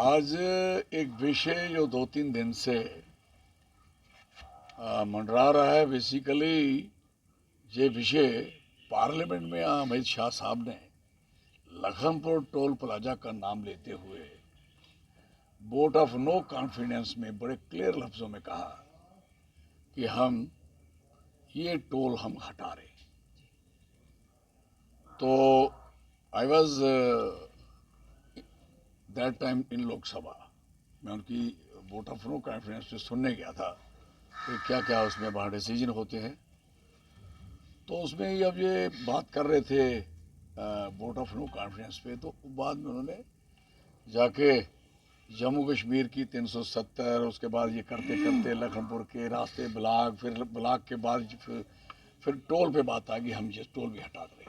आज एक विषय जो 2-3 दिन से मंडरा रहा है, बेसिकली ये विषय पार्लियामेंट में अमित शाह साहब ने लखनपुर टोल प्लाजा का नाम लेते हुए वोट ऑफ नो कॉन्फिडेंस में बड़े क्लियर लफ्जों में कहा कि हम ये टोल हम हटा रहे। तो I was that time in Lok Sabha, मैं उनकी वोट ऑफ नो कॉन्फिडेंस पे सुनने गया था कि क्या क्या उसमें वहाँ डिसीजन होते हैं। तो उसमें ही अब ये बात कर रहे थे वोट ऑफ नो कॉन्फिडेंस पे, तो बाद में उन्होंने जाके जम्मू कश्मीर की 370, उसके बाद ये करते करते लखनपुर के रास्ते ब्लॉक, फिर ब्लॉक के बाद फिर टोल पे बात आ गई, हम ये टोल भी हटा दें।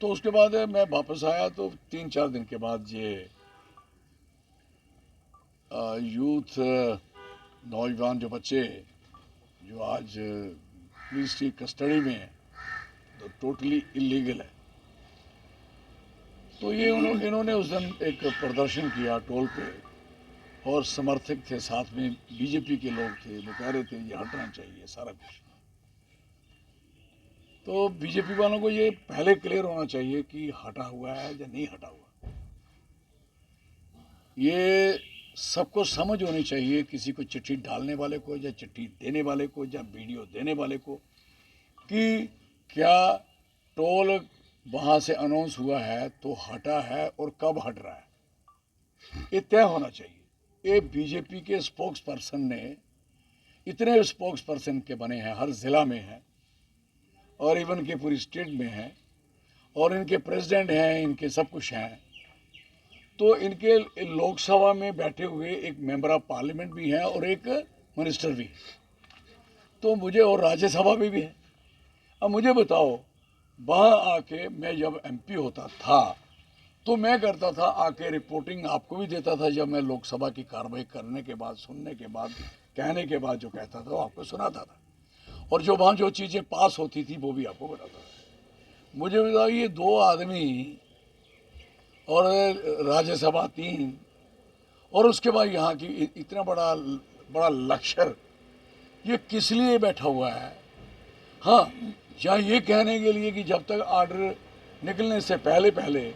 तो उसके बाद मैं वापस आया तो 3-4 दिन के बाद ये यूथ नौजवान जो बच्चे जो आज पुलिस की कस्टडी में है, तो टोटली इलीगल है। तो ये इन्होंने उस दिन एक प्रदर्शन किया टोल पे, और समर्थक थे साथ में, बीजेपी के लोग थे, वो कह रहे थे ये हटना चाहिए सारा कुछ। तो बीजेपी वालों को ये पहले क्लियर होना चाहिए कि हटा हुआ है या नहीं हटा हुआ। ये सबको समझ होनी चाहिए, किसी को चिट्ठी डालने वाले को या चिट्ठी देने वाले को या वीडियो देने वाले को, कि क्या टोल वहाँ से अनाउंस हुआ है तो हटा है और कब हट रहा है, ये तय होना चाहिए। ये बीजेपी के स्पोक्स पर्सन ने, इतने स्पोक्स पर्सन के बने हैं, हर ज़िला में हैं और इवन के पूरी स्टेट में हैं, और इनके प्रेसिडेंट हैं, इनके सब कुछ हैं। तो इनके लोकसभा में बैठे हुए एक मेंबर ऑफ पार्लियामेंट भी हैं और एक मिनिस्टर भी, तो मुझे, और राज्यसभा में भी है। अब मुझे बताओ, वहाँ आके मैं जब एमपी होता था तो मैं करता था, आके रिपोर्टिंग आपको भी देता था, जब मैं लोकसभा की कार्रवाई करने के बाद, सुनने के बाद, कहने के बाद जो कहता था वो आपको सुनाता था, और जो वहाँ जो चीज़ें पास होती थी वो भी आपको बताता था। मुझे बताओ, ये 2 आदमी और राज्यसभा 3, और उसके बाद यहाँ की इतना बड़ा लश्कर, ये किस लिए बैठा हुआ है? हाँ, या ये कहने के लिए कि जब तक ऑर्डर निकलने से पहले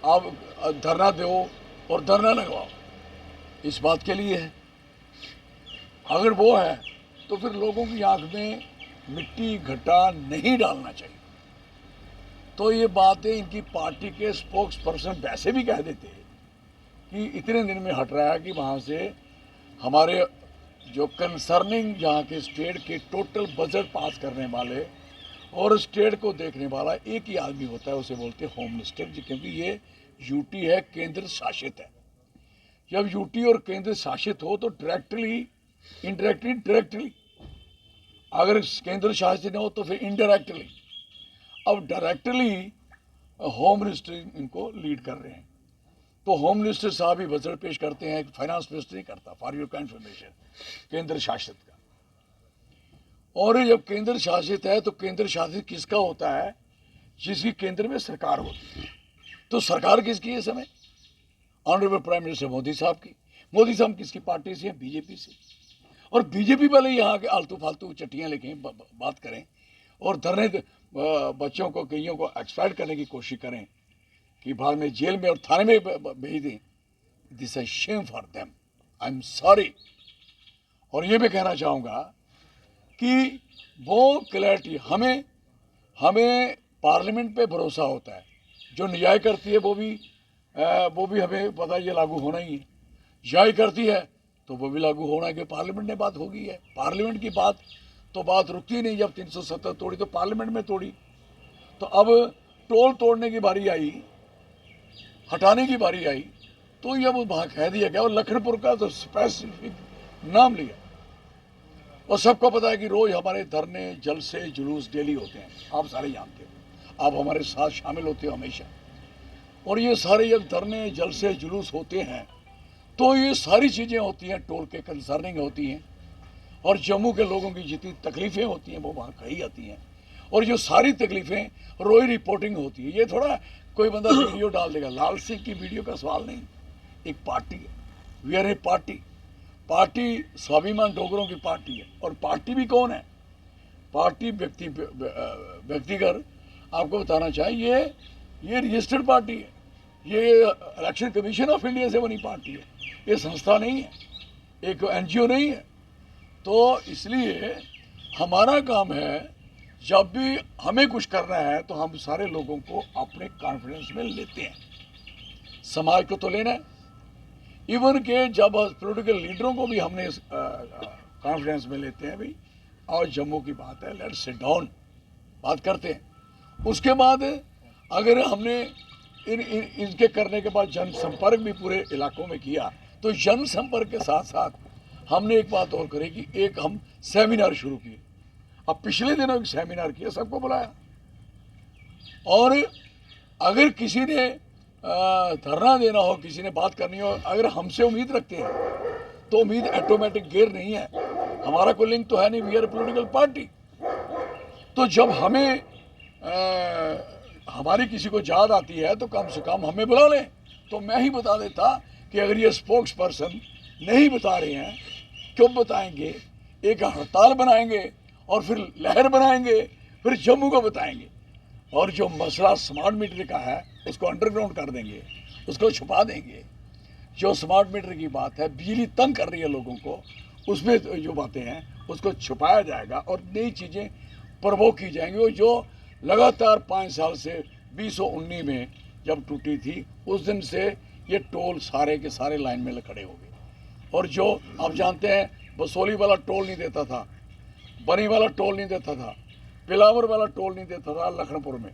आप धरना दो और धरना लगवाओ, इस बात के लिए है। अगर वो है तो फिर लोगों की आंख में मिट्टी घटा नहीं डालना चाहिए। तो ये बातें इनकी पार्टी के स्पोक्स पर्सन वैसे भी कह देते हैं कि इतने दिन में हट रहा है, कि वहाँ से हमारे जो कंसर्निंग यहाँ के स्टेट के टोटल बजट पास करने वाले और स्टेट को देखने वाला एक ही आदमी होता है, उसे बोलते हैं होम मिनिस्टर जी, क्योंकि ये यूटी है, केंद्र शासित है। जब यूटी और केंद्र शासित हो तो डायरेक्टली, इनडायरेक्टली, डायरेक्टली, अगर केंद्र शासित न हो तो फिर इनडायरेक्टली। अब डायरेक्टली होम मिनिस्टर इनको लीड कर रहे हैं, तो होम मिनिस्टर साहब ही बजट पेश करते हैं, फाइनेंस मिनिस्टर नहीं करता, फॉर योर कंफर्मेशन, केंद्र शासित का। और जब केंद्र शासित है तो केंद्र शासित किसका होता है? जिसकी केंद्र में सरकार होती है। तो सरकार किसकी है इस समय? ऑनरेबल प्राइम मिनिस्टर मोदी साहब की। मोदी साहब किसकी पार्टी से हैं? बीजेपी से। और बीजेपी वाले यहाँ के आलतू फालतू चट्टियाँ लेके बात करें और धरने बच्चों को, कईयों को एक्सपायर करने की कोशिश करें कि बाद में जेल में और थाने में भेज दें। This is shame for them, I am sorry. और ये भी कहना चाहूँगा कि वो क्लैरिटी, हमें पार्लियामेंट पे भरोसा होता है, जो न्याय करती है वो भी हमें पता है ये लागू होना ही है। न्याय करती है तो वो भी लागू होना है, कि पार्लियामेंट ने बात होगी है। पार्लियामेंट की बात तो बात रुकती नहीं, जब 370 तोड़ी तो पार्लियामेंट में तोड़ी। तो अब टोल तोड़ने की बारी आई, हटाने की बारी आई, तो ये वो वहाँ कह दिया गया, और लखनपुर का तो स्पेसिफिक नाम लिया। और सबको पता है कि रोज हमारे धरने, जलसे, जुलूस डेली होते हैं, आप सारे जानते हो, आप हमारे साथ शामिल होते हो हमेशा। और ये सारे जब धरने, जलसे, जुलूस होते हैं तो ये सारी चीज़ें होती हैं, टोल के कंसर्निंग होती हैं, और जम्मू के लोगों की जितनी तकलीफ़ें होती हैं वो वहाँ कही जाती हैं। और जो सारी तकलीफ़ें रोज रिपोर्टिंग होती है। ये थोड़ा कोई बंदा वीडियो डाल देगा, लाल सिंह की वीडियो का सवाल नहीं, एक पार्टी है, we are a party. Party स्वाभिमान डोगरों की पार्टी है। और पार्टी भी कौन है? पार्टी व्यक्तिगत आपको बताना चाहिए, ये रजिस्टर्ड पार्टी है, ये इलेक्शन कमीशन ऑफ इंडिया से बनी पार्टी है, ये संस्था नहीं है, एक एनजीओ नहीं है। तो इसलिए हमारा काम है, जब भी हमें कुछ करना है तो हम सारे लोगों को अपने कॉन्फिडेंस में लेते हैं। समाज को तो लेना है, इवन के जब पॉलिटिकल लीडरों को भी हमने कॉन्फिडेंस में लेते हैं। भाई और जम्मू की बात है, लेट्स सिट डाउन, बात करते हैं। उसके बाद अगर हमने इनके करने के बाद जनसंपर्क भी पूरे इलाकों में किया, तो जनसंपर्क के साथ साथ हमने एक बात और करी कि एक हम सेमिनार शुरू किए। अब पिछले दिनों एक सेमिनार किया, सबको बुलाया, और अगर किसी ने धरना देना हो, किसी ने बात करनी हो, अगर हमसे उम्मीद रखते हैं तो उम्मीद ऑटोमेटिक गिर नहीं है। हमारा कोई लिंक तो है नहीं, वी आर पॉलिटिकल पार्टी। तो जब हमें हमारी किसी को याद आती है तो कम से कम हमें बुला लें। तो मैं ही बता देता कि अगर ये स्पोक्स पर्सन नहीं बता रहे हैं, क्यों बताएंगे? एक हड़ताल बनाएंगे और फिर लहर बनाएंगे, फिर जम्मू को बताएंगे। और जो मसला स्मार्ट मीटर का है उसको अंडरग्राउंड कर देंगे, उसको छुपा देंगे। जो स्मार्ट मीटर की बात है, बिजली तंग कर रही है लोगों को, उसमें जो बातें हैं उसको छुपाया जाएगा और नई चीज़ें प्रवोक की जाएंगी। और जो लगातार 5 साल से 2019 में जब टूटी थी, उस दिन से ये टोल सारे के सारे लाइन में खड़े हो गए। और जो आप जानते हैं, बसोली वाला टोल नहीं देता था, बनी वाला टोल नहीं देता था, पिलावर वाला टोल नहीं देता था लखनपुर में,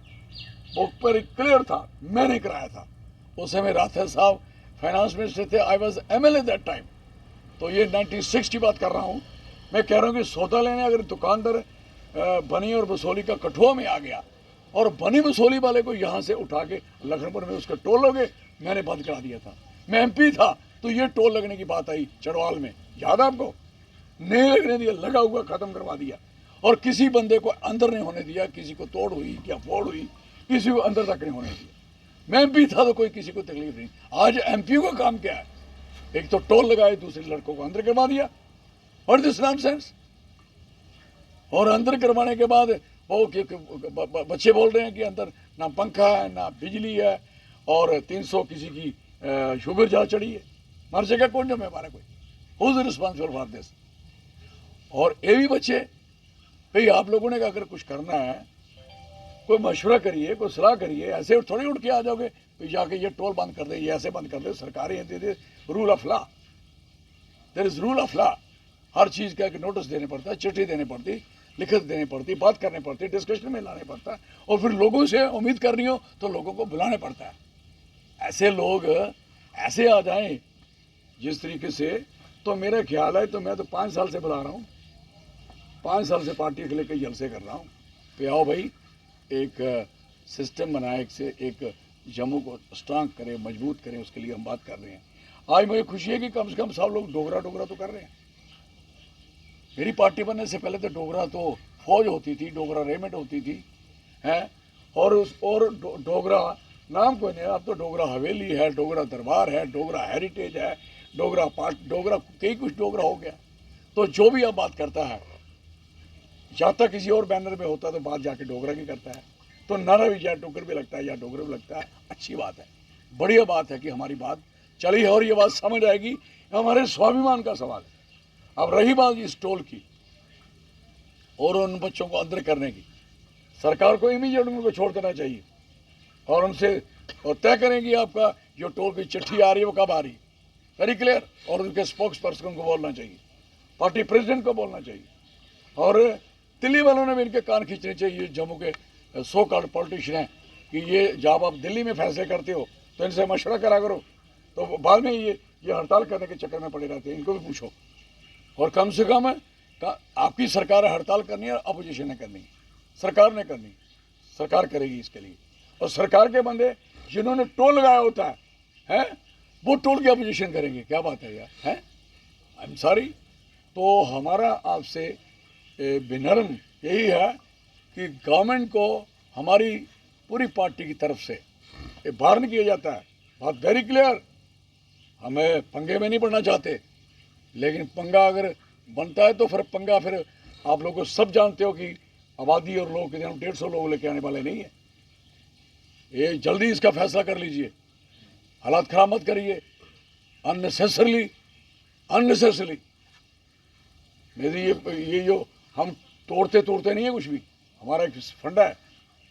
वो पर क्लियर था, मैंने कराया था। उस समय राठौर साहब फाइनेंस मिनिस्टर थे, I was MLA that time. तो ये 96 की बात कर रहा हूँ। मैं कह रहा हूँ कि सौदा लेने अगर दुकानदार बनी और बसोली का कठुआ में आ गया और बनी बसोली वाले को यहाँ से उठा के लखनपुर में उसका टोल लगे, मैंने बंद करा दिया था। मैं MP था तो ये टोल लगने की बात आई चढ़वाल में, याद आपको? नहीं लगने दिया, लगा हुआ ख़त्म करवा दिया। और किसी बंदे को अंदर नहीं होने दिया, किसी को तोड़ हुई क्या फोड़ हुई, किसी को अंदर तक नहीं होने दिया। मैं MP था तो कोई किसी को तकलीफ नहीं। आज MP का काम क्या है? एक तो टोल लगाए, दूसरे लड़कों को अंदर करवा दिया। और दिस नॉनसेंस। और अंदर करवाने के बाद वो बच्चे बोल रहे हैं कि अंदर ना पंखा है, ना बिजली है, और 300 किसी की शुगर जा चढ़ी है। मर जाएगा कौन जिम्मेवार है? कोई who is responsible for this? और ये भी बच्चे, भाई आप लोगों ने अगर कुछ करना है, कोई मशवरा करिए, कोई सलाह करिए। ऐसे थोड़ी उठ के आ जाओगे तो जाके ये टोल बंद कर दे, ये ऐसे बंद कर दे। सरकारें दे दे, rule of law, there is rule of law. हर चीज़ का एक नोटिस देने पड़ता है, चिट्ठी देनी पड़ती, लिखित देनी पड़ती, बात करनी पड़ती, डिस्कशन में लाने पड़ता है। और फिर लोगों से उम्मीद करनी हो तो लोगों को बुलाने पड़ता है। ऐसे लोग ऐसे आ जाएं जिस तरीके से, तो मेरा ख्याल है, तो मैं तो 5 साल से बुला रहा हूँ, 5 साल से पार्टी के लेकर जलसे कर रहा हूँ कि आओ भाई एक सिस्टम बनाए, एक जम्मू को स्ट्रांग करें, मजबूत करें, उसके लिए हम बात कर रहे हैं। आज मुझे खुशी है कि कम से कम सब लोग डोगरा तो कर रहे हैं। मेरी पार्टी बनने से पहले तो डोगरा तो फौज होती थी, डोगरा रेजिमेंट होती थी, हैं, और डोगरा नाम कोई नहीं। अब तो डोगरा हवेली है, डोगरा दरबार है, डोगरा हेरिटेज है, डोगरा कई कुछ डोगरा हो गया। तो जो भी अब बात करता है, जहाँ तक किसी और बैनर में होता है तो बात जाके डोगरा की करता है, तो नारा भी या डोगर भी लगता है या डोगरा भी लगता है। अच्छी बात है, बढ़िया बात है कि हमारी बात चली है और ये बात समझ आएगी। हमारे स्वाभिमान का सवाल है। अब रही बात इस टोल की और उन बच्चों को अंदर करने की, सरकार को इमीडिएट उनको छोड़ देना चाहिए और उनसे और तय करेंगी आपका जो टोल की चिट्ठी आ रही है वो कब आ रही है, वेरी क्लियर। और उनके स्पोक्स पर्सन को बोलना चाहिए, पार्टी प्रेसिडेंट को बोलना चाहिए, और दिल्ली वालों ने भी इनके कान खींचने चाहिए। जम्मू के सो कॉल्ड पॉलिटिशियन हैं कि ये जब आप दिल्ली में फैसले करते हो तो इनसे मशवरा करा करो, तो बाद में ये हड़ताल करने के चक्कर में पड़े रहते हैं। इनको भी पूछो। और कम से कम आपकी सरकार हड़ताल करनी है, अपोजिशन ने करनी है, सरकार ने करनी, सरकार करेगी इसके लिए। और सरकार के बंदे जिन्होंने टोल लगाया होता है वो टोल की अपोजिशन करेंगे, क्या बात है यार, है? I am sorry. तो हमारा आपसे विनम्र यही है कि गवर्नमेंट को हमारी पूरी पार्टी की तरफ से वार्न किया जाता है, बात वेरी क्लियर। हमें पंगे में नहीं पड़ना चाहते, लेकिन पंगा अगर बनता है तो फिर पंगा, फिर आप लोग को सब जानते हो कि आबादी और लोग हम 150 लोग लेके आने वाले नहीं है। ये जल्दी इसका फैसला कर लीजिए, हालात खराब मत करिए अननेसेसरली। मेरी ये जो हम तोड़ते नहीं है कुछ भी, हमारा एक फंडा है।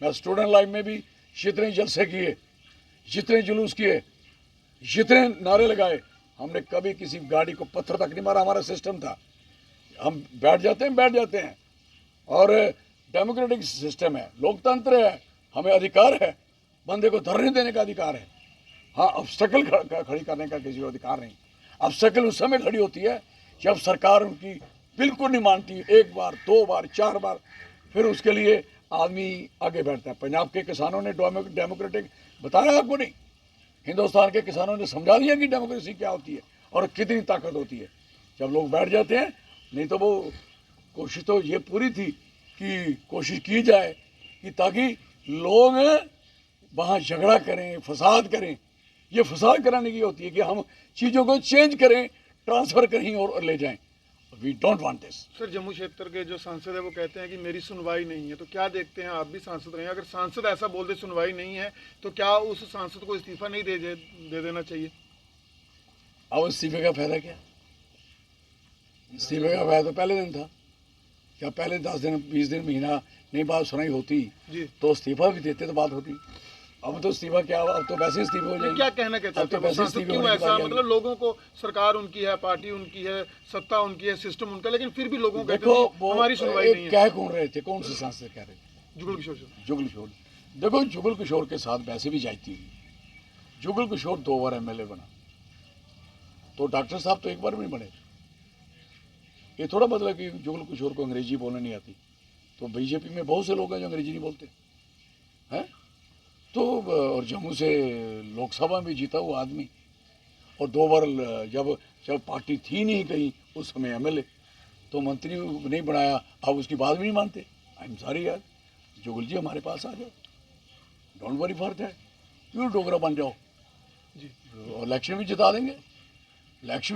मैं स्टूडेंट लाइफ में भी जितने जलसे किए, जितने जुलूस किए, जितने नारे लगाए, हमने कभी किसी गाड़ी को पत्थर तक नहीं मारा। हमारा सिस्टम था, हम बैठ जाते हैं और डेमोक्रेटिक सिस्टम है, लोकतंत्र है, हमें अधिकार है, बंदे को धरने देने का अधिकार है। हाँ, ऑब्स्टेकल खड़ी करने का किसी को अधिकार नहीं। ऑब्स्टेकल उस समय खड़ी होती है जब सरकार उनकी बिल्कुल नहीं मानती, एक बार, दो बार, चार बार, फिर उसके लिए आदमी आगे बैठता है। पंजाब के किसानों ने डेमोक्रेटिक बताया आपको नहीं, हिंदुस्तान के किसानों ने समझा दिया कि डेमोक्रेसी क्या होती है और कितनी ताकत होती है जब लोग बैठ जाते हैं। नहीं तो वो कोशिश तो ये पूरी थी कि कोशिश की जाए कि ताकि लोग वहाँ झगड़ा करें, फसाद करें। ये फसाद कराने की होती है कि हम चीज़ों को चेंज करें, ट्रांसफ़र कहीं और ले जाएं। We don't want this. Sir, Jammu क्षेत्र के जो सांसद है वो कहते हैं कि मेरी सुनवाई नहीं है, तो क्या देखते हैं, आप भी सांसद रहे हैं, अगर सांसद ऐसा बोल दे सुनवाई नहीं है तो क्या उस सांसद को इस्तीफा नहीं दे देना चाहिए? अब इस्तीफे का फायदा क्या? इस्तीफे का फायदा तो पहले दिन था। क्या पहले 10 दिन, 20 दिन, महीना नहीं बात सुनाई होती जी, तो इस्तीफा भी देते तो बात होती। अब तो इस्तीफा क्या, अब तो वैसे इस्तीफे हो जाएंगे। क्या कहना चाहते हैं तो सांसद, क्यों ऐसा? मतलब लोगों को, सरकार उनकी है, पार्टी उनकी है, सत्ता उनकी है, सिस्टम उनका, लेकिन फिर भी लोगों को देखो हमारी सुनवाई नहीं है। कह कौन रहे थे, कौन से सांसद कह रहे थे? जुगल किशोर सर। जुगल किशोर। देखो, जुगल किशोर के साथ वैसे भी जाती हुई। जुगल किशोर 2 बार MLA बना, तो डॉक्टर साहब तो एक बार भी नहीं बने। ये थोड़ा मतलब कि जुगल किशोर को अंग्रेजी बोलने नहीं आती। तो बीजेपी में बहुत से लोग हैं जो अंग्रेजी नहीं बोलते हैं। तो और जम्मू से लोकसभा में जीता हुआ आदमी, और 2 बार जब पार्टी थी नहीं कहीं उस समय MLA, तो मंत्री नहीं बनाया, अब उसकी बात भी नहीं मानते। आई एम सॉरी यार, जुगल जी हमारे पास आ जाओ, डोंट वरी फॉर दैट, क्यों डोगरा बन जाओ जी, और इलेक्शन भी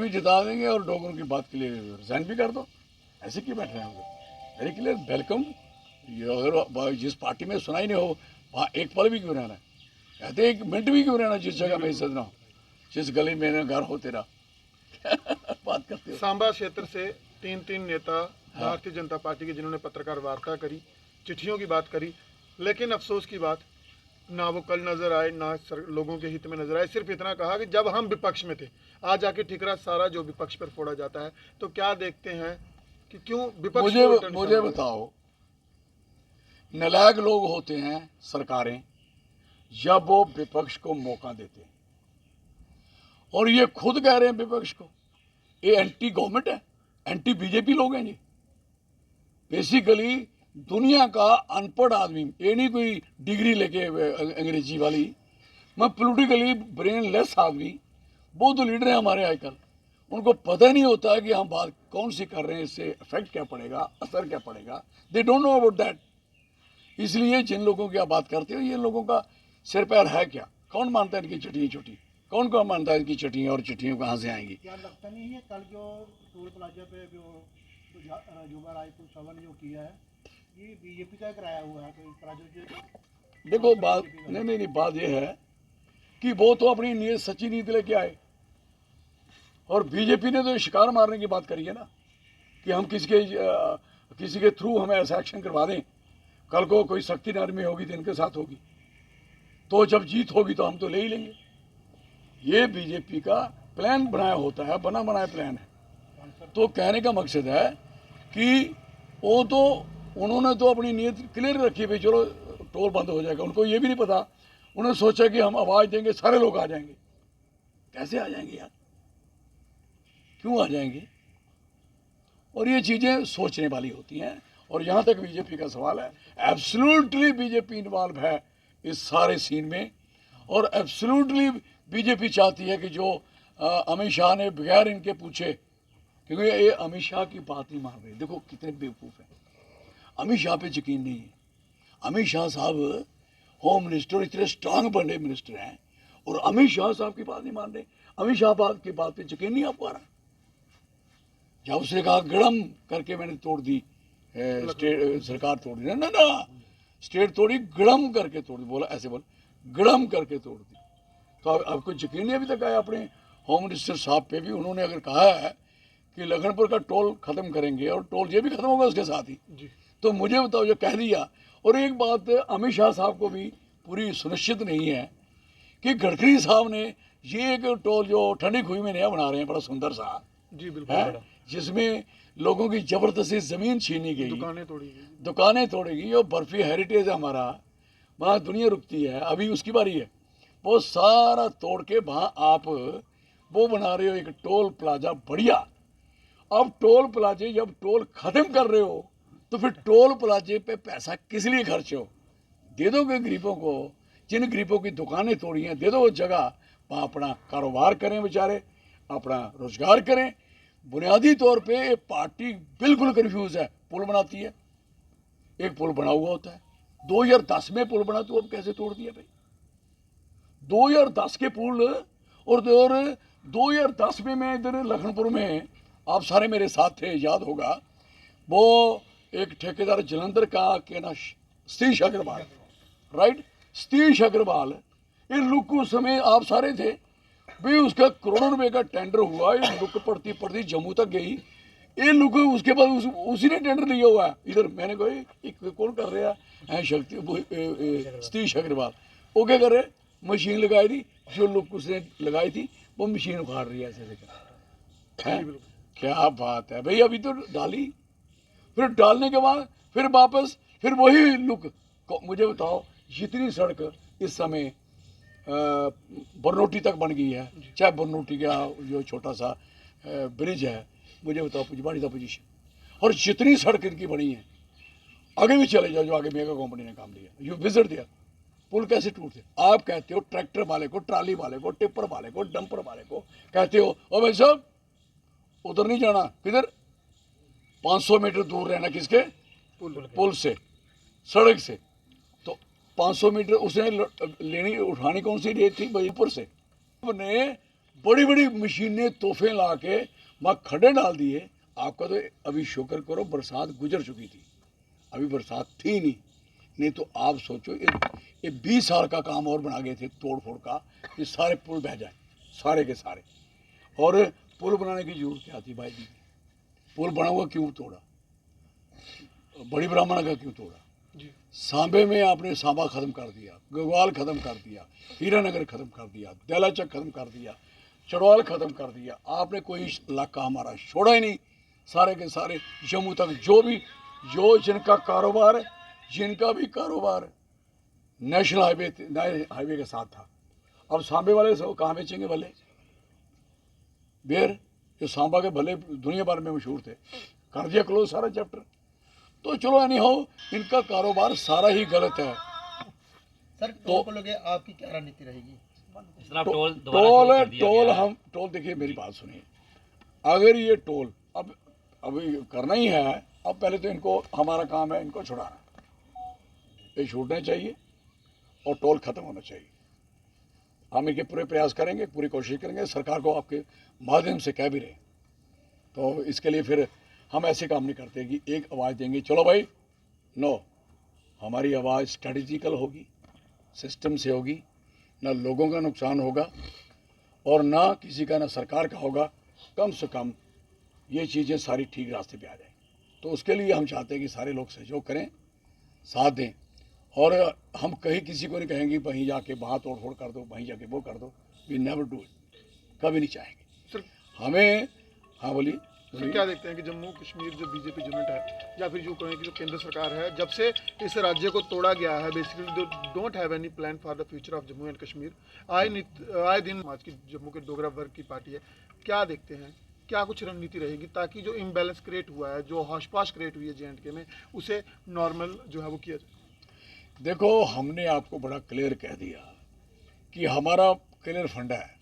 जिता देंगे और डोगरों की बात के लिए रिजाइन भी कर दो। ऐसे क्यों बैठ रहे हैं हम लोग? Very clear, welcome. ये अगर जिस पार्टी में सुनाई नहीं हो वहाँ एक पल भी क्यों रहना है, कहते 1 मिनट भी क्यों रहना, जिस जगह में इज्जत ना हो, जिस गली में घर हो तेरा। बात करते हो। सांबा क्षेत्र से 3 नेता भारतीय जनता पार्टी के, जिन्होंने पत्रकार वार्ता करी, चिट्ठियों की बात करी, लेकिन अफसोस की बात, ना वो कल नजर आए, ना लोगों के हित में नजर आए। सिर्फ इतना कहा कि जब हम विपक्ष में थे, आज आके ठिकरा सारा जो विपक्ष पर फोड़ा जाता है। तो क्या देखते हैं कि क्यों विपक्ष मुझे बताओ, नालायक लोग होते हैं सरकारें जब वो विपक्ष को मौका देते हैं, और ये खुद कह रहे हैं विपक्ष को, ये एंटी गवर्नमेंट है, एंटी बीजेपी लोग हैं जी। बेसिकली दुनिया का अनपढ़ आदमी, ये नहीं कोई डिग्री लेके अंग्रेजी वाली, मैं पोलिटिकली ब्रेन लेस आदमी, वो तो लीडर हैं हमारे आजकल, उनको पता नहीं होता कि हम बात कौन सी कर रहे हैं, इससे इफेक्ट क्या पड़ेगा, असर क्या पड़ेगा, they don't know about that. इसलिए जिन लोगों की आप बात करते हो, ये लोगों का सिर पैर है क्या? कौन मानता है इनकी चटियाँ छोटी? कौन मानता है इनकी चटियाँ, और चटियाँ कहाँ से आएंगी? क्या लगता नहीं है कल जो टोल प्लाजा पे जो जुबा रायपुर सवन जो किया है, ये बीजेपी का कराया हुआ है? तो प्लाजा देखो बात नहीं, बात ये है कि वो तो अपनी नीयत, सच्ची नीति लेके आए, और बीजेपी ने तो शिकार मारने की बात करी है ना, कि हम किसी के थ्रू हमें ऐसा एक्शन करवा दें, कल को कोई सख्ती नरमी होगी तो इनके साथ होगी, तो जब जीत होगी तो हम तो ले ही लेंगे। ये बीजेपी का प्लान बनाया होता है, बना बनाया प्लान है। तो कहने का मकसद है कि वो तो, उन्होंने तो अपनी नीयत क्लियर रखी भाई चलो टोल बंद हो जाएगा। उनको ये भी नहीं पता, उन्होंने सोचा कि हम आवाज़ देंगे सारे लोग आ जाएंगे। कैसे आ जाएंगे यार, क्यों आ जाएंगे? और ये चीज़ें सोचने वाली होती हैं। और यहाँ तक बीजेपी का सवाल है, एब्सोल्युटली बीजेपी इन्वॉल्व है इस सारे सीन में, और एब्सोल्युटली बीजेपी चाहती है कि जो अमित शाह ने बगैर इनके पूछे, क्योंकि ये अमित शाह की बात नहीं मान रहे। देखो कितने बेवकूफ़ हैं, अमित शाह पे यकीन नहीं है। अमित शाह साहब होम मिनिस्टर, इतने स्ट्रांग बने मिनिस्टर हैं, और अमित शाह साहब की बात नहीं मान रहे। अमित शाह बात की बात पे यकीन नहीं आप पा रहा। जब उसने कहा गड़म करके मैंने तोड़ दी, स्टेट सरकार तोड़ दी, ना ना ना, स्टेट तोड़ी, गड़म करके तोड़ दी, बोला ऐसे बोला, गड़म करके तोड़ दी। तो आपको यकीन नहीं अभी तक आया अपने होम मिनिस्टर साहब पे भी उन्होंने अगर कहा है कि लखनपुर का टोल खत्म करेंगे और टोल ये भी खत्म होगा उसके साथ ही, तो मुझे बताओ जो कह दिया। और एक बात अमित शाह साहब को भी पूरी सुनिश्चित नहीं है कि गडकरी साहब ने ये एक टोल जो ठंडी खुई में नया बना रहे हैं बड़ा सुंदर सा जी बिल्कुल, है, जिसमें लोगों की जबरदस्ती जमीन छीनी गई, दुकानें तोड़ी गई, और बर्फी हेरिटेज है हमारा, वहाँ दुनिया रुकती है, अभी उसकी बारी है, वो सारा तोड़ के वहाँ आप वो बना रहे हो एक टोल प्लाजा बढ़िया। अब टोल प्लाजे जब टोल खत्म कर रहे हो तो फिर टोल प्लाजे पे पैसा किस लिए खर्च हो? दे दोगे गरीबों को, जिन गरीबों की दुकानें तोड़ी हैं दे दो वो जगह, वहाँ अपना कारोबार करें बेचारे, अपना रोजगार करें। बुनियादी तौर पे ये पार्टी बिल्कुल कंफ्यूज है। पुल बनाती है, एक पुल बना हुआ होता है, 2010 में पुल बना, तो अब कैसे तोड़ दिया भाई? 2010 के पुल, और 2010 में मैं इधर लखनपुर में, आप सारे मेरे साथ थे, याद होगा, वो एक ठेकेदार जलंधर का के ना सतीश अग्रवाल, राइट, सतीश अग्रवाल, ये लुक उस समय आप सारे थे भाई, उसका करोड़ों रुपए का टेंडर हुआ, ये लुक पड़ती पड़ती जम्मू तक गई, ये लुक उसके बाद उसी ने टेंडर लिया हुआ है। इधर मैंने कहा कौन कर रहा है, शक्ति सतीश अग्रवाल, वो क्या कर रहे, मशीन लगाई थी, जो लुक उसने लगाई थी वो मशीन उखाड़ रही है ऐसे कर। क्या बात है भाई, अभी तो डाली, फिर डालने के बाद फिर वापस फिर वही लुक। मुझे बताओ, जितनी सड़क इस समय बरनोटी तक बन गई है, चाहे बरनोटी का जो छोटा सा ब्रिज है, मुझे बताओ पुजवाड़ी का पोजीशन, और जितनी सड़क इनकी बनी है, आगे भी चले जाओ, जो आगे मेगा कंपनी ने काम लिया, यू विजिट दिया, पुल कैसे टूटते? आप कहते हो ट्रैक्टर वाले को, ट्राली वाले को, टिप्पर वाले को, डंपर वाले को कहते हो, ओ भाई साहब उधर नहीं जाना, किधर 500 मीटर दूर रहना, किसके? पुल से, सड़क से। तो 500 मीटर उसने लेनी उठानी कौन सी रेत थी? ऊपर से ने बड़ी बड़ी मशीनें तोहफे ला के वहाँ खड्डे डाल दिए। आपका तो अभी शुक्र करो बरसात गुजर चुकी थी, अभी बरसात थी नहीं तो आप सोचो ये 20 साल का काम और बना गए थे तोड़ फोड़ का, ये सारे पुल बह जाए सारे के सारे। और पुल बनाने की जरूरत क्या थी भाई जी? पुल बना हुआ क्यों तोड़ा? बड़ी ब्राह्मण का क्यों तोड़ा? सांबे में आपने सांबा खत्म कर दिया, गगवाल खत्म कर दिया, हीरानगर खत्म कर दिया, देलाचक खत्म कर दिया, चढ़वाल खत्म कर दिया, आपने कोई इलाका हमारा छोड़ा ही नहीं। सारे के सारे जम्मू तक जो जिनका कारोबार, जिनका भी कारोबार नेशनल हाईवे के साथ था, अब सांबे वाले सब कहाँ बेचेंगे भले? बेर जो सांबा के भले दुनिया भर में मशहूर थे, कर दिया क्लोज सारा चैप्टर। तो चलो एनी हाउ, इनका कारोबार सारा ही गलत है। सर टोल को लेके आपकी क्या रणनीति रहेगी? टोल देखिए मेरी बात सुनिए, अगर ये टोल अब अभी करना ही है, अब पहले तो इनको, हमारा काम है इनको छुड़ाना, ये छूटना चाहिए और टोल खत्म होना चाहिए। हम इनके पूरे प्रयास करेंगे, पूरी कोशिश करेंगे, सरकार को आपके माध्यम से कह भी रहे। तो इसके लिए फिर हम ऐसे काम नहीं करते कि एक आवाज़ देंगे चलो भाई, नो, हमारी आवाज़ स्ट्रेटेजिकल होगी, सिस्टम से होगी, ना लोगों का नुकसान होगा और ना किसी का, ना सरकार का होगा। कम से कम ये चीज़ें सारी ठीक रास्ते पे आ जाएं। तो उसके लिए हम चाहते हैं कि सारे लोग सहयोग करें, साथ दें, और हम कहीं किसी को नहीं कहेंगे वहीं जाके वहाँ तोड़ फोड़ कर दो, वहीं जाके वो कर दो, वी नेवर डू इट, कभी नहीं चाहेंगे हमें। हाँ बोलिए। सर क्या देखते हैं कि जम्मू कश्मीर जो बीजेपी यूनिट है, या फिर जो कहें कि जो केंद्र सरकार है, जब से इस राज्य को तोड़ा गया है, basically don't have any plan for the future of Jammu and Kashmir. आए दिन आज की जम्मू के डोगरा वर्ग की पार्टी है, क्या देखते हैं, क्या कुछ रणनीति रहेगी ताकि जो इम्बैलेंस क्रिएट हुआ है, जो हौश-पाश क्रिएट हुई है JNK में, उसे नॉर्मल जो है वो किया जाए? देखो, हमने आपको बड़ा क्लियर कह दिया कि हमारा क्लियर फंडा है,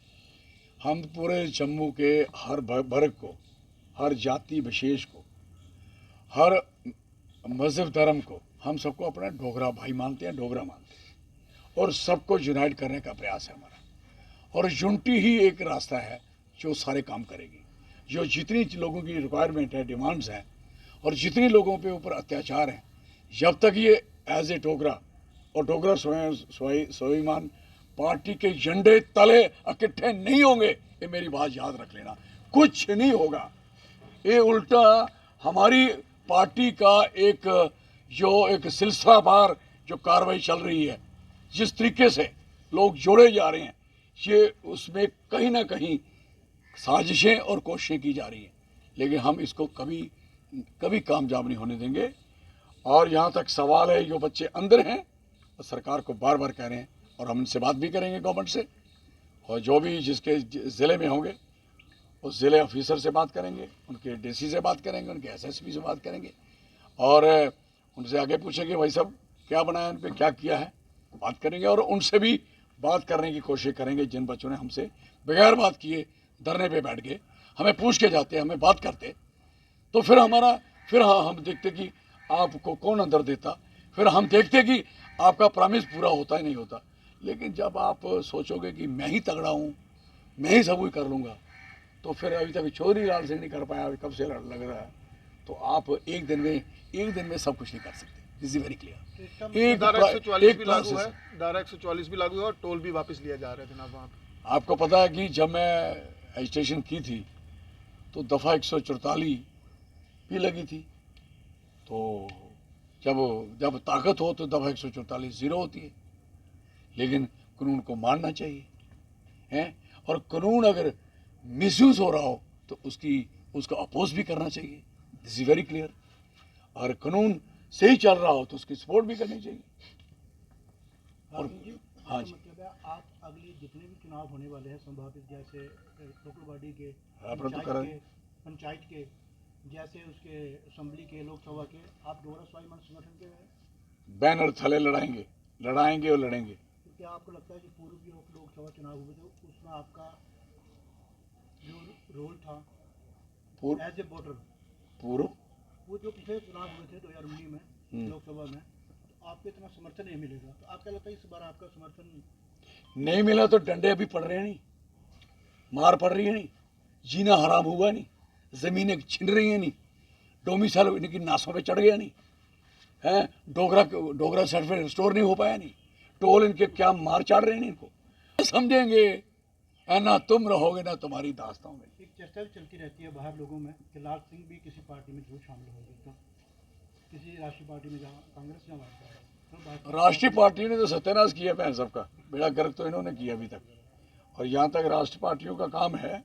हम पूरे जम्मू के हर वर्ग को, हर जाति विशेष को, हर मज़हब धर्म को, हम सबको अपना डोगरा भाई मानते हैं, डोगरा मानते हैं, और सबको यूनाइट करने का प्रयास है हमारा। और यूनिटी ही एक रास्ता है जो सारे काम करेगी। जो जितनी लोगों की रिक्वायरमेंट है, डिमांड्स हैं, और जितने लोगों पे ऊपर अत्याचार हैं, जब तक ये एज ए डोगरा और डोगरा स्वाभिमान पार्टी के झंडे तले इकट्ठे नहीं होंगे, ये मेरी बात याद रख लेना, कुछ नहीं होगा। ये उल्टा हमारी पार्टी का एक सिलसिलावार जो कार्रवाई चल रही है, जिस तरीके से लोग जोड़े जा रहे हैं, ये उसमें कहीं ना कहीं साजिशें और कोशिशें की जा रही हैं, लेकिन हम इसको कभी कामयाब नहीं होने देंगे। और यहाँ तक सवाल है, जो बच्चे अंदर हैं वो सरकार को बार बार कह रहे हैं, और हम इनसे बात भी करेंगे गवर्नमेंट से, और जो भी जिसके ज़िले में होंगे उस ज़िले ऑफिसर से बात करेंगे, उनके डीसी से बात करेंगे, उनके एसएसपी से बात करेंगे, और उनसे आगे पूछेंगे भाई साहब क्या बनाया, उन पर क्या किया है, बात करेंगे। और उनसे भी बात करने की कोशिश करेंगे जिन बच्चों ने हमसे बगैर बात किए धरने पे बैठ गए, हमें पूछ के जाते, हमें बात करते, तो फिर हम देखते कि आपको कौन अंदर देता, फिर हम देखते कि आपका प्रॉमिस पूरा होता ही नहीं होता। लेकिन जब आप सोचोगे कि मैं ही तगड़ा हूँ, मैं ही सब कुछ कर लूँगा, तो फिर अभी तक चौधरी लाल सिंह नहीं कर पाया, अभी कब से लग रहा है, तो आप एक दिन में सब कुछ नहीं कर सकते। This is very clear. धारा 144 भी लागू है, धारा 144 भी लागू है, और टोल भी वापस लिया जा रहा है जनाब वहाँ पे। आपको पता है कि जब मैं एजिटेशन की थी तो दफ़ा 144 भी लगी थी, तो जब ताकत हो तो दफ़ा 144 ज़ीरो होती है, लेकिन कानून को मानना चाहिए हैं, और कानून अगर मिसयूज़ हो रहा हो तो उसका अपोज भी करना चाहिए। This is very clear. और कानून सही चल रहा हो तो उसकी सपोर्ट भी करनी चाहिए। और हाँ जी, मतलब है आप अगले जितने भी चुनाव होने वाले हैं संभावित, जैसे लोकल बॉडी के, पंचायत के, जैसे उसके असेंबली के, लोकसभा के, आप डोगरा स्वाभिमान संगठन के बैनर थले लड़ाएंगे और लड़ेंगे। तो क्या आपको लगता है कि पूर्व जो लोकसभा चुनाव हुए थे उसमें आपका जो रोल था एज ए वोटर, वो जो पिछले चुनाव हुए थे 2019 में लोकसभा में, तो आपको इतना समर्थन नहीं मिलेगा, तो आप क्या लगता है इस बार आपका समर्थन नहीं मिला? तो डंडे अभी पड़ रहे हैं नहीं, मार पड़ रही है नहीं, जीना हराम हुआ नहीं, ज़मीनें छिन रही हैं नहीं, डोमिसाइल इनकी नासों पे चढ़ गया नहीं है, डोगरा सर्टिफिकेट स्टोर नहीं हो पाया नहीं, टोल इनके क्या मार चाड़ रहे हैं इनको, समझेंगे ना तुम रहोगे ना तुम्हारी दास्तां में। एक चर्चा भी चलती रहती है बाहर लोगों में कि लाल सिंह भी किसी पार्टी में जरूर शामिल होंगे, तो किसी राष्ट्रीय पार्टी में, जहाँ कांग्रेस जहाँ तो राष्ट्रीय पार्टी ने तो सत्यानाश किया बहन सबका, बेड़ा गर्क तो इन्होंने किया अभी तक। और यहाँ तक राष्ट्रीय पार्टियों का काम है,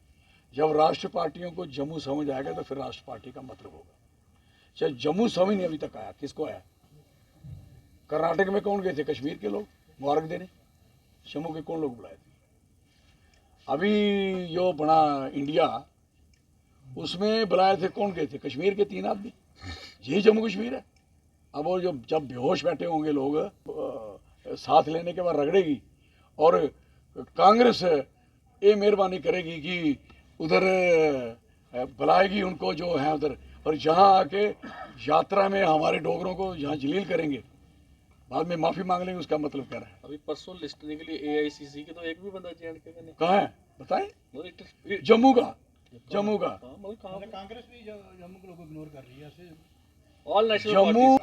जब राष्ट्रीय पार्टियों को जम्मू समझ आएगा तो फिर राष्ट्रीय पार्टी का मतलब होगा। चाहे जम्मू समझ नहीं अभी तक आया, किसको आया? कर्नाटक में कौन गए थे? कश्मीर के लोग मुबारक देने। जम्मू के कौन लोग बुलाए थे? अभी जो बना इंडिया, उसमें बुलाए थे कौन गए थे? कश्मीर के 3 आदमी। यही जम्मू कश्मीर है। अब वो जब बेहोश बैठे होंगे लोग, साथ लेने के बाद रगड़ेगी, और कांग्रेस ये मेहरबानी करेगी कि उधर बुलाएगी उनको जो है उधर, और जहाँ आके यात्रा में हमारे डोगरों को जहाँ जलील करेंगे, बाद में माफ़ी मांग लेंगे। उसका मतलब क्या है? अभी परसों लिस्ट निकली एआईसीसी की, तो एक भी बंदा जेएंडके का नहीं। कहाँ है बताएं? मतलब जम्मू का हाँ, मतलब कहाँ पे? कांग्रेस भी जम्मू के लोगों को इग्नोर कर रही है ऐसे। ऑल नेशनल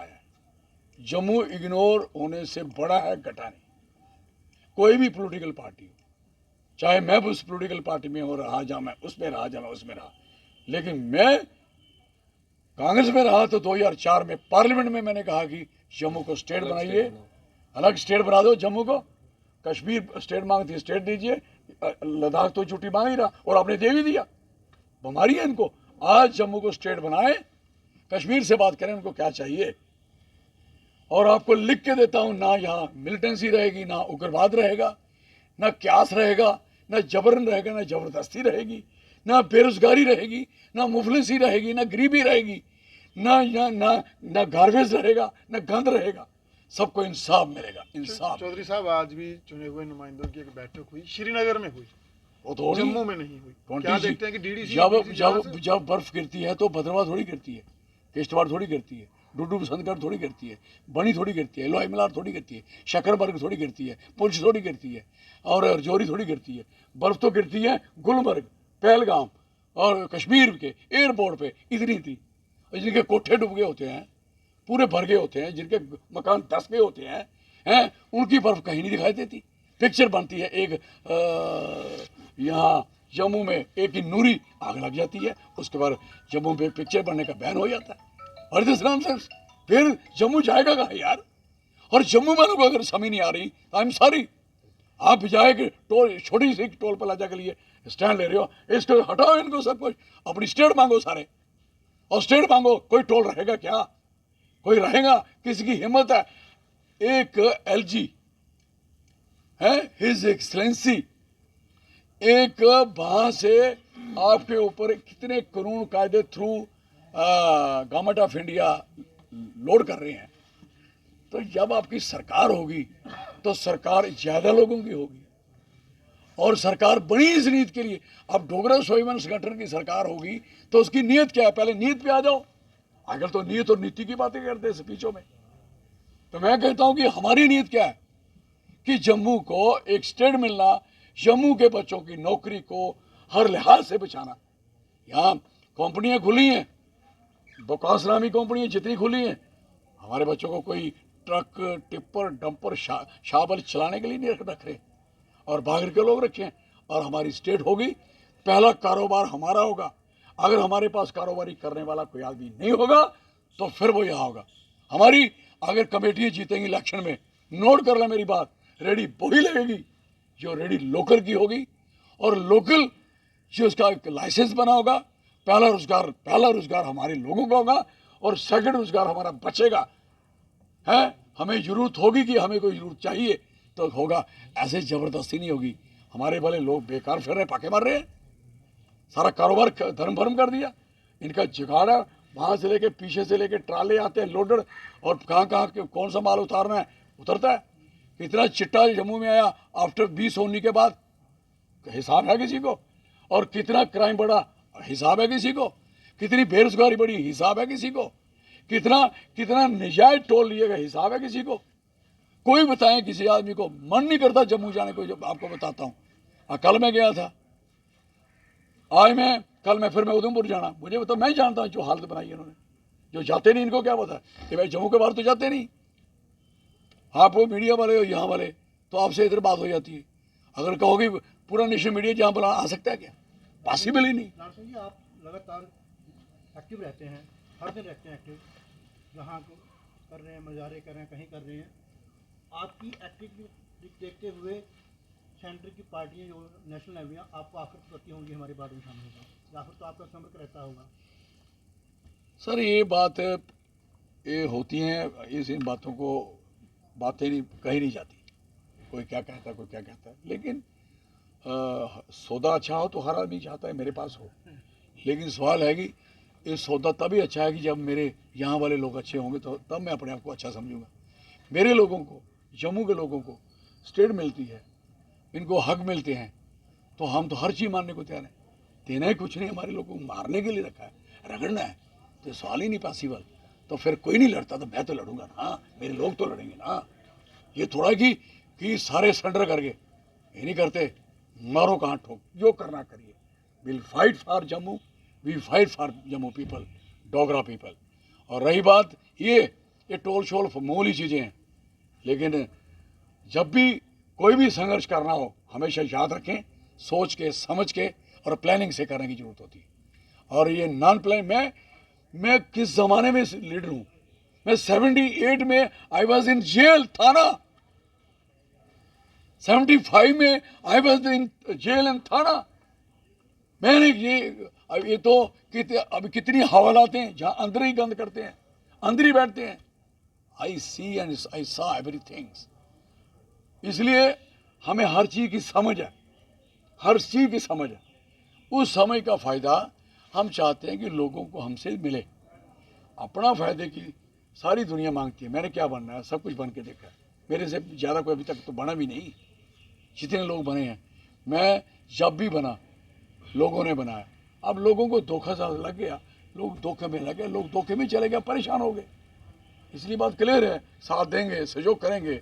जम्मू इग्नोर होने से बड़ा है घटाने। कोई भी पॉलिटिकल पार्टी हो, चाहे मैं उस पॉलिटिकल पार्टी में हो रहा, जहाँ मैं उसमें रहा, जहाँ मैं उसमें रहा, लेकिन मैं कांग्रेस में रहा तो 2004 में पार्लियामेंट में मैंने कहा कि जम्मू को स्टेट बनाइए, अलग स्टेट बना दो जम्मू को। कश्मीर स्टेट मांगती, स्टेट दीजिए। लद्दाख तो छुट्टी मांग ही रहा, और आपने दे भी दिया। बीमारी है इनको। आज जम्मू को स्टेट बनाए, कश्मीर से बात करें उनको क्या चाहिए। और आपको लिख के देता हूं, ना यहाँ मिलिटेंसी रहेगी, ना उग्रवाद रहेगा, ना क्यास रहेगा, ना जबरन रहेगा, ना जबरदस्ती रहेगी, ना बेरोजगारी रहेगी, ना मुफलिसी रहेगी, ना गरीबी रहेगी, ना गार्बेज रहेगा, ना गंद रहेगा। सबको इंसाफ मिलेगा, इंसाफ। चौधरी साहब, आज भी चुने हुए नुमाइंदों की एक बैठक हुई, श्रीनगर में हुई, वो थोड़ी, जम्मू में नहीं हुई। क्या देखते हैं कि डीडीसी जब बर्फ गिरती है तो भद्रवाह थोड़ी गिरती है, किश्तवाड़ थोड़ी गिरती है, डुडू बसंतगढ़ थोड़ी गिरती है, बनी थोड़ी गिरती है, लोई मलार थोड़ी गिरती है, शकरबर्ग थोड़ी गिरती है, पुंछ थोड़ी गिरती है, और रजौरी थोड़ी गिरती है। बर्फ़ तो गिरती है गुलमर्ग, पहलगाम और कश्मीर के एयरपोर्ट पे इतनी थी, जिनके कोठे डूब गए होते हैं, पूरे भर गए होते हैं, जिनके मकान धस गए होते हैं, उनकी बर्फ़ कहीं नहीं दिखाई देती। पिक्चर बनती है एक यहाँ जम्मू में एक ही नूरी आग लग जाती है, उसके बाद जम्मू में पिक्चर बनने का बैन हो जाता है। और दिस नॉनसेंस, फिर जम्मू जाएगा कहाँ यार? और जम्मू वालों को अगर समझ नहीं आ रही, आई एम सॉरी, आप जाए कि टोल, छोटी सी टोल प्लाजा के लिए स्टैंड ले रहे हो, इसको हटाओ, इनको सब कुछ, अपनी स्टेट मांगो सारे, और स्टेट मांगो। कोई टोल रहेगा क्या? कोई रहेगा? किसी की हिम्मत है? एक एलजी है, हिज एक्सलेंसी, एक वहां से आपके ऊपर कितने कानून कायदे through government of India load कर रहे हैं। तो जब आपकी सरकार होगी तो सरकार ज़्यादा लोगों की होगी, और सरकार बनी इस नीति के लिए। अब डोगरा स्वाभिमान संगठन की सरकार होगी तो उसकी नीयत क्या है? पहले नीयत पे आ जाओ। आजकल तो नीयत और नीति की बातें करते हैं स्पीचों में। तो मैं कहता हूं कि हमारी नीयत क्या है कि जम्मू को एक स्टेट मिलना, जम्मू के बच्चों की नौकरी को हर लिहाज से बचाना। यहाँ कंपनियां खुली हैं, बकवास नामी कंपनियां जितनी खुली हैं, हमारे बच्चों को कोई ट्रक, टिप्पर, डंपर, शाबल चलाने के लिए नहीं रख रहे, और बाहर के लोग रखे हैं। और हमारी स्टेट होगी, पहला कारोबार हमारा होगा। अगर हमारे पास कारोबारी करने वाला कोई आदमी नहीं होगा तो फिर वो यहाँ होगा। हमारी अगर कमेटियाँ जीतेंगी इलेक्शन में, नोट कर लें मेरी बात, रेडी वही लगेगी जो रेडी लोकल की होगी, और लोकल जो उसका एक लाइसेंस बना होगा। पहला रोजगार हमारे लोगों का होगा, और सेकंड रोजगार हमारा बचेगा। है, हमें जरूरत होगी कि हमें कोई जरूरत चाहिए तो होगा, ऐसे ज़बरदस्ती नहीं होगी। हमारे वाले लोग बेकार फिर रहे, पाके मार रहे हैं, सारा कारोबार धर्म भरम कर दिया। इनका जुगाड़ है, वहाँ से लेके पीछे से लेके ट्राले आते हैं लोडेड, और कहाँ कौन सा माल उतारना है उतरता है। कितना चिट्टा जम्मू में आया आफ्टर 20 होने के बाद, हिसाब है किसी को? और कितना क्राइम बढ़ा, हिसाब है किसी को? कितनी बेरोजगारी बढ़ी, हिसाब है किसी को? कितना नजायज टोल लिएगा, हिसाब है किसी को? कोई बताएं किसी आदमी को? मन नहीं करता जम्मू जाने को। जब आपको बताता हूँ, कल मैं गया था, कल मैं उधमपुर जाना, मुझे बता, मैं जानता हूँ जो हालत बनाई है इन्होंने। जो जाते नहीं इनको क्या पता कि भाई जम्मू के बाहर तो जाते नहीं। आप वो मीडिया वाले हो यहाँ वाले, तो आपसे इधर बात हो जाती है। अगर कहोगे पूरा नेशनल मीडिया जहाँ बुला आ सकता है क्या? पॉसिबल ही नहीं। नारायण सिंह जी, आप लगातार एक्टिव रहते हैं, हर दिन रहते हैं एक्टिव, जहाँ कर रहे हैं, मजारे कर रहे हैं, कहीं कर रहे हैं। आपकी एक्टिविटी देखते हुए सेंटर की पार्टियां जो नेशनल लेवल आपको आकृत करती होंगी हमारी बात में शामिल होगा, या फिर तो आपका संपर्क रहता होगा? सर ये बात ये होती हैं, इन बातों को बातें नहीं कही नहीं जाती। कोई क्या कहता है, कोई क्या कहता है, लेकिन सौदा अच्छा हो तो हर आदमी चाहता है मेरे पास हो। लेकिन सवाल है कि ये सौदा तभी अच्छा है कि जब मेरे यहाँ वाले लोग अच्छे होंगे, तो तब मैं अपने आप को अच्छा समझूंगा। मेरे लोगों को, जम्मू के लोगों को स्टेट मिलती है, इनको हक मिलते हैं, तो हम तो हर चीज़ मानने को तैयार हैं। देना ही कुछ नहीं, हमारे लोगों को मारने के लिए रखा है, रगड़ना है, तो सवाल ही नहीं पॉसिबल। तो फिर कोई नहीं लड़ता तो मैं तो लड़ूंगा ना, मेरे लोग तो लड़ेंगे ना। ये थोड़ा कि सारे सरेंडर करके, ये नहीं करते, मारो कहाँ ठोक, जो करना करिए। Will fight for Jammu, we fight for Jammu people, Dogra people. और रही बात ये टोल शोल मामूली चीज़ें हैं, लेकिन जब भी कोई भी संघर्ष करना हो, हमेशा याद रखें, सोच के, समझ के और प्लानिंग से करने की जरूरत होती है। और ये नॉन प्लान, मैं किस ज़माने में लीडर हूँ? मैं 78 में आई वॉज इन जेल, थाना। 75 में I was in jail and थाना। मैंने ये तो अभी कितनी हवालातें हैं जहाँ अंदर ही गंद करते हैं, अंदर ही बैठते हैं। आई सी एंड आई सॉ एवरीथिंग। इसलिए हमें हर चीज़ की समझ है, हर चीज़ की समझ है। उस समय का फ़ायदा हम चाहते हैं कि लोगों को हमसे मिले। अपना फ़ायदे की सारी दुनिया मांगती है। मैंने क्या बनना है, सब कुछ बन के देखा है। मेरे से ज़्यादा कोई अभी तक तो बना भी नहीं, जितने लोग बने हैं। मैं जब भी बना, लोगों ने बनाया। अब लोगों को धोखा सा लग गया, लोग धोखे में लगे, लोग धोखे में चले गए, परेशान हो गए। इसलिए बात क्लियर है, साथ देंगे, सहयोग करेंगे।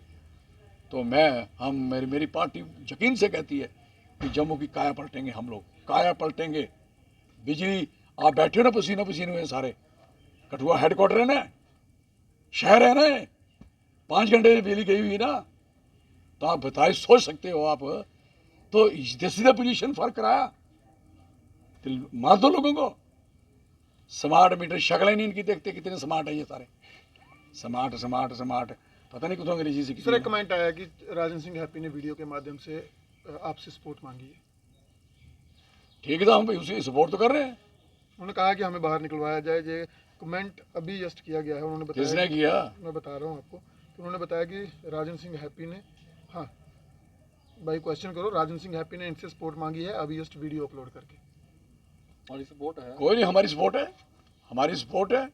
तो मेरी पार्टी यकीन से कहती है कि जम्मू की काया पलटेंगे हम लोग, काया पलटेंगे। बिजली, आप बैठे हो ना पसीना पसीने हुए सारे, कठुआ हेडक्वार्टर है ना, शहर है ना, 5 घंटे बिजली गई हुई ना, तो आप बताए, सोच सकते हो आप। तो this is the position for कराया, तो मार दो लोगों को। स्मार्ट मीटर, शक्लें नहीं इनकी देखते कितने स्मार्ट है ये सारे, स्मार्ट स्मार्ट स्मार्ट, पता नहीं कुछ अंग्रेजी से। सर एक कमेंट आया कि राजन सिंह हैप्पी ने वीडियो के माध्यम से आपसे सपोर्ट मांगी है। ठीक है, तो हम उसे सपोर्ट तो कर रहे हैं। उन्होंने कहा कि हमें बाहर निकलवाया जाए। ये कमेंट अभी जस्ट किया गया है। उन्होंने बताया, किसने किया? मैं बता रहा हूँ आपको। तो उन्होंने बताया कि राजन सिंह हैप्पी ने, हाँ भाई क्वेश्चन करो, राजन सिंह हैप्पी ने इनसे सपोर्ट मांगी है अभी जस्ट वीडियो अपलोड करके। और सपोर्ट है, कोई नहीं, हमारी सपोर्ट है, हमारी सपोर्ट है।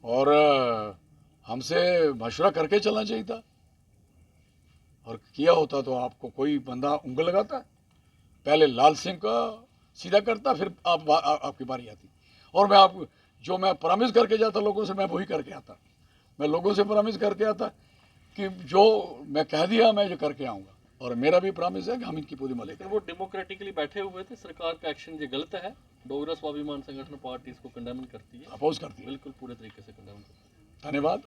और हमसे मशवरा करके चलना चाहिए था, और किया होता तो आपको कोई बंदा उंगल लगाता, पहले लाल सिंह का सीधा करता, फिर आपकी बारी आती। और मैं आपको जो मैं प्रॉमिस करके जाता लोगों से, मैं वही करके आता। मैं लोगों से प्रॉमिस करके आता कि जो मैं कह दिया मैं जो करके आऊँगा, और मेरा भी प्रॉमिस है कि हम इनकी पूरी मदद लेकिन वो डेमोक्रेटिकली बैठे हुए थे। सरकार का एक्शन ये गलत है। डोगरा स्वाभिमान संगठन पार्टी इसको कंडेम करती है, अपोज करती है। बिल्कुल पूरे तरीके से कंडेम करती है। धन्यवाद।